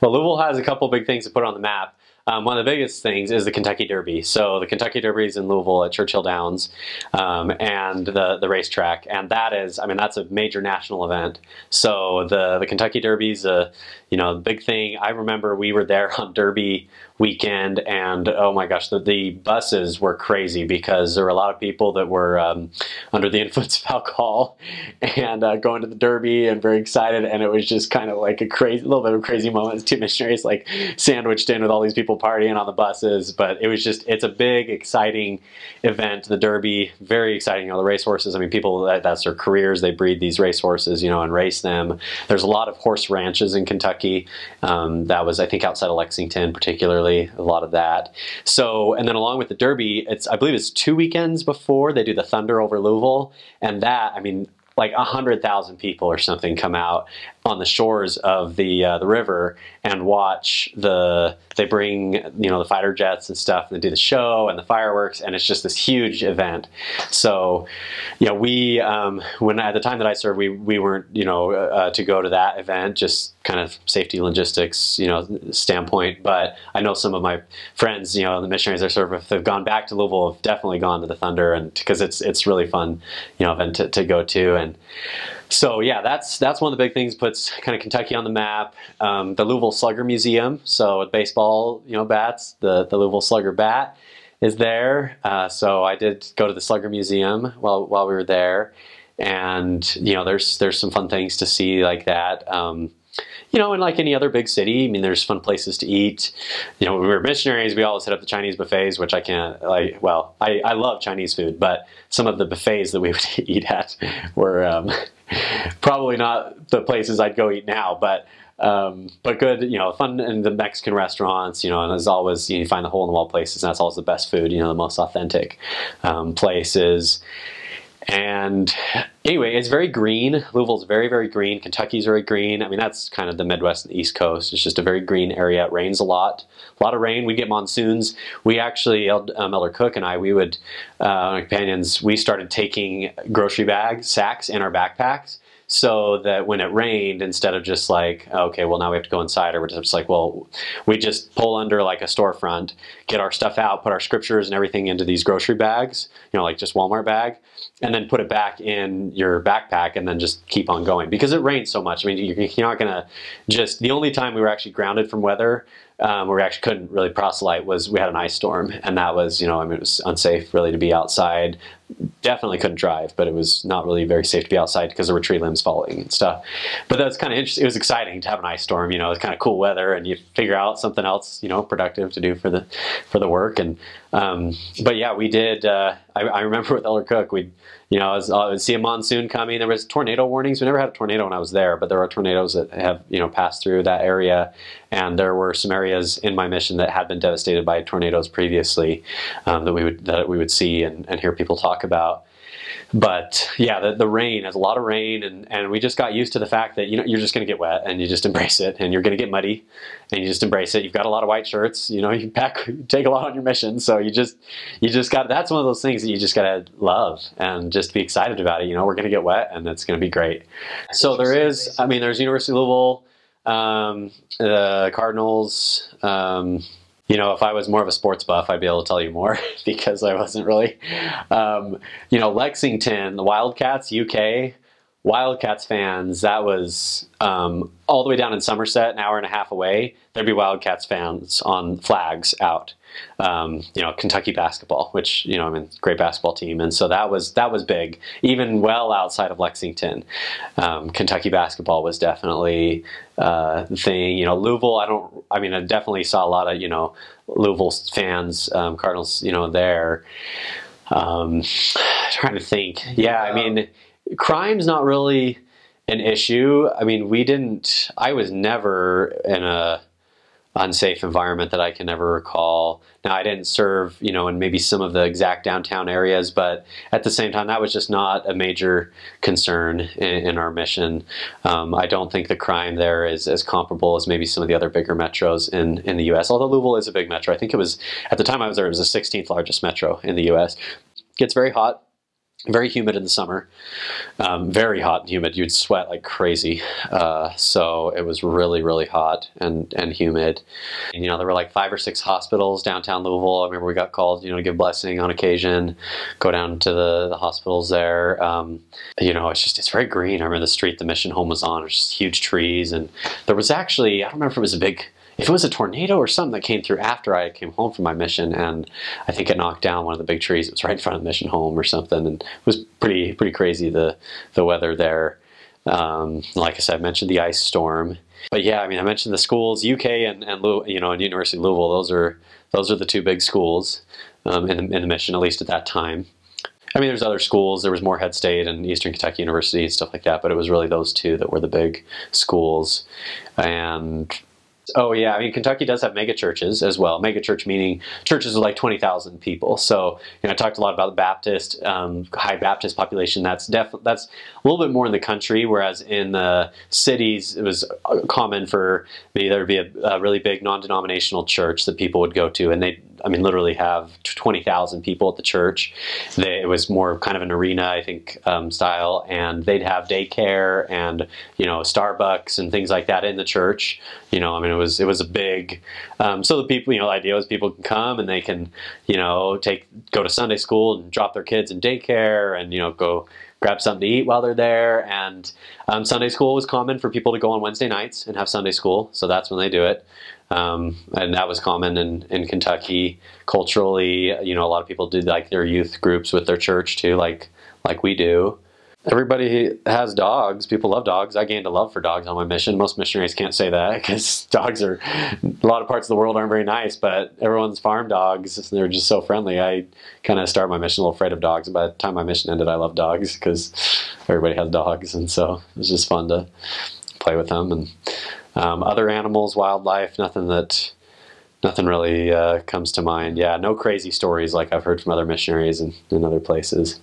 Well, Louisville has a couple big things to put on the map. One of the biggest things is the Kentucky Derby. So the Kentucky Derby is in Louisville at Churchill Downs, and the racetrack, and that is, I mean, that's a major national event. So the Kentucky Derby is a big thing. I remember we were there on Derby weekend, and oh my gosh, the buses were crazy because there were a lot of people that were under the influence of alcohol and going to the Derby and very excited, and it was just kind of like a little bit of a crazy moment. Two missionaries like sandwiched in with all these people partying on the buses, but it was just, it's a big, exciting event. The Derby, very exciting. The racehorses, I mean, people, that's their careers. They breed these racehorses, and race them. There's a lot of horse ranches in Kentucky. That was, I think, outside of Lexington, particularly, a lot of that. So, and then along with the Derby, I believe it's 2 weekends before they do the Thunder over Louisville, and that, I mean, like 100,000 people or something come out on the shores of the river and watch they bring the fighter jets and stuff, and they do the show and the fireworks, and it's just this huge event. So we when at the time that I served, we weren't to go to that event, just kind of safety logistics standpoint, but I know some of my friends, the missionaries I serve with, have gone back to Louisville, have definitely gone to the Thunder, and because it's really fun event to go to. And so yeah, that's one of the big things, puts kind of Kentucky on the map. The Louisville Slugger Museum, so with baseball bats, the Louisville Slugger bat is there. So I did go to the Slugger Museum while we were there, and there's some fun things to see like that. And like any other big city, I mean, there's fun places to eat. When we were missionaries, we always hit up the Chinese buffets, which I can't, well, I love Chinese food, but some of the buffets that we would eat at were probably not the places I'd go eat now, but good, fun in the Mexican restaurants, and as always, you find the hole-in-the-wall places, and that's always the best food, the most authentic places. And anyway, it's very green. Louisville's very, very green. Kentucky's very green. I mean, that's kind of the Midwest and the East Coast. It's just a very green area. It rains a lot of rain. We get monsoons. We actually, Elder Cook and I, we would, my companions, we started taking grocery sacks in our backpacks, so that when it rained, instead of just like, okay, well, now we have to go inside, or we're just like, well, we just pull under like a storefront, get our stuff out, put our scriptures and everything into these grocery bags, like just Walmart bag, and then put it back in your backpack, and then just keep on going, because it rains so much. I mean, you're not gonna just, the only time we were actually grounded from weather, where we actually couldn't really proselyte, was we had an ice storm, and that was, I mean, it was unsafe really to be outside. Definitely couldn't drive, but it was not really very safe to be outside because there were tree limbs falling and stuff. But that was kind of interesting. It was exciting to have an ice storm. It was kind of cool weather, and you figure out something else, productive to do for the work. And but yeah, we did. I remember with Elder Cook, I would see a monsoon coming. There was tornado warnings. We never had a tornado when I was there, but there are tornadoes that have passed through that area, and there were some areas in my mission that had been devastated by tornadoes previously, that we would see and hear people talk about. But yeah, the rain, has a lot of rain, and we just got used to the fact that you're just going to get wet, and you just embrace it, and you're going to get muddy, and you just embrace it. You've got a lot of white shirts, you take a lot on your mission, so you just got, that's one of those things that you just got to love and just be excited about it. We're going to get wet, and it's going to be great. So there's University of Louisville, the Cardinals. If I was more of a sports buff, I'd be able to tell you more because I wasn't really. Lexington, the Wildcats, UK, Wildcats fans, that was all the way down in Somerset, an hour and a half away. There'd be Wildcats fans on flags out. Kentucky basketball, which, great basketball team. And so that was big, even well outside of Lexington. Kentucky basketball was definitely the thing. Louisville, I definitely saw a lot of, Louisville fans, Cardinals, there. Trying to think. Yeah, crime's not really an issue. I was never in a unsafe environment that I can ever recall. Now, I didn't serve, in maybe some of the exact downtown areas, but at the same time, that was just not a major concern in our mission. I don't think the crime there is as comparable as maybe some of the other bigger metros in the U.S., although Louisville is a big metro. I think it was, at the time I was there, it was the 16th largest metro in the U.S. It gets very hot. Very humid in the summer, very hot and humid. You'd sweat like crazy. So it was really, really hot and humid. And, there were like 5 or 6 hospitals downtown Louisville. I remember we got called, to give blessing on occasion, go down to the hospitals there. It's very green. I remember the street the mission home was on, it was just huge trees. And there was actually, I don't remember if it was a tornado or something that came through after I came home from my mission, and I think it knocked down one of the big trees. It was right in front of the mission home or something, and it was pretty crazy, the weather there. Like I said, I mentioned the ice storm, but yeah, I mentioned the schools, UK and University of Louisville. Those are the 2 big schools in the mission, at least at that time. There's other schools. There was Morehead State and Eastern Kentucky University and stuff like that, but it was really those 2 that were the big schools. And oh yeah, Kentucky does have mega churches as well. Mega church meaning churches with like 20,000 people. So I talked a lot about the Baptist, high Baptist population. That's a little bit more in the country, whereas in the cities it was common for maybe there would be a really big non-denominational church that people would go to, and they literally have 20,000 people at the church. It was more kind of an arena, I think, style, and they'd have daycare and Starbucks and things like that in the church. It was a big. So the people, the idea was people can come and they can, go to Sunday school and drop their kids in daycare and go grab something to eat while they're there. And Sunday school was common for people to go on Wednesday nights and have Sunday school, so that's when they do it. And that was common in Kentucky culturally. A lot of people did like their youth groups with their church too, like we do. Everybody has dogs. People love dogs. I gained a love for dogs on my mission. Most missionaries can't say that because dogs are, a lot of parts of the world aren't very nice, but everyone's farm dogs, they're just so friendly. I kind of started my mission a little afraid of dogs. By the time my mission ended, I loved dogs because everybody has dogs, and so it was just fun to play with them. And other animals, wildlife, nothing really comes to mind. Yeah, no crazy stories like I've heard from other missionaries in other places.